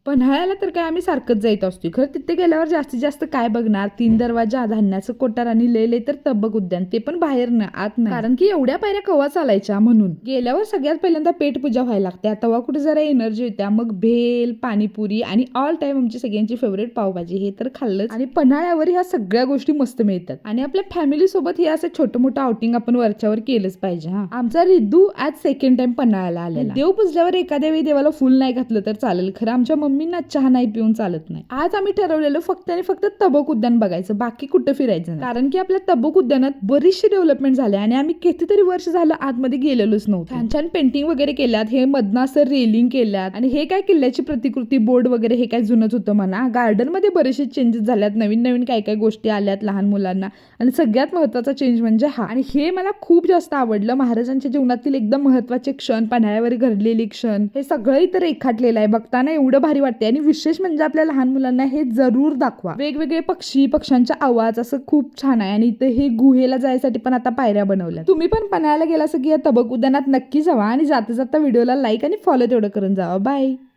पन्हाळ्याला तर काय आम्ही सारखंच जायत असतो. खरं तिथे गेल्यावर जास्तीत जास्त काय बघणार, 3 दरवाजा, धान्याचं कोठार आणि लय लय तर तबक उद्यान, ते पण बाहेर ना आत नाही, कारण की एवढ्या पायऱ्या कवा चालायच्या म्हणून. गेल्यावर सगळ्यात पहिल्यांदा पेट पूजा व्हायला लागते. तेव्हा कुठे जरा एनर्जी होत्या. मग भेल, पाणीपुरी आणि ऑल टाइम आमची सगळ्यांची फेवरेट पावभाजी, हे तर खाल्लंच. आणि पन्हाळ्यावर ह्या सगळ्या गोष्टी मस्त मिळतात. आणि आपल्या फॅमिली सोबत हे असं छोटं मोठं आउटिंग आपण वरच्यावर केलंच पाहिजे. हा, आमचा रिद्धू आज सेकंड टाइम पन्हाळ्याला आलेला. देव पुजल्यावर एखाद्या वेळी देवाला फुल नाही घातलं तर चालेल, खरं आमच्या मम्मींना चहा नाही पिऊन चालत नाही. आज आम्ही ठरवलेलं फक्त आणि फक्त तबक उद्यान बघायचं, बाकी कुठं फिरायचं नाही. कारण की आपल्या तबक उद्यानात बरीचशी डेव्हलपमेंट झाली आणि आम्ही कितीतरी वर्ष झालं आतमध्ये गेलेलोच नव्हतं. छान छान पेंटिंग वगैरे केल्यात, हे मधनं असं रेलिंग केल्यात आणि हे काय किल्ल्याची प्रतिकृती बोर्ड वगैरे हे काय जुनच होतं म्हणा. गार्डन मध्ये बरेचसे चेंजेस झाल्यात, नवीन नवीन काय काय गोष्टी आल्यात लहान मुलांना. आणि सगळ्यात महत्वाचा चेंज म्हणजे हा, आणि हे मला खूप जास्त आवडलं, महाराजांच्या जीवनातील एकदम महत्वाचे क्षण, पन्हाळ्यावर घडलेले क्षण, हे सगळं इथं रेखाटलेलं आहे. बघताना एवढं भारी वाटते. आणि विशेष म्हणजे आपल्या लहान मुलांना हे जरूर दाखवा. वेगवेगळे पक्षी, पक्ष्यांचा आवाज असं खूप छान आहे. आणि इथे हे गुहेला जायसाठी पण आता पायऱ्या बनवल्या. तुम्ही पण पन्हाळ्याला गेला असं की या तबक उद्यानात नक्की जावा आणि जाता जाता व्हिडिओला लाईक आणि फॉलो तेवढं करून जावा. बाय.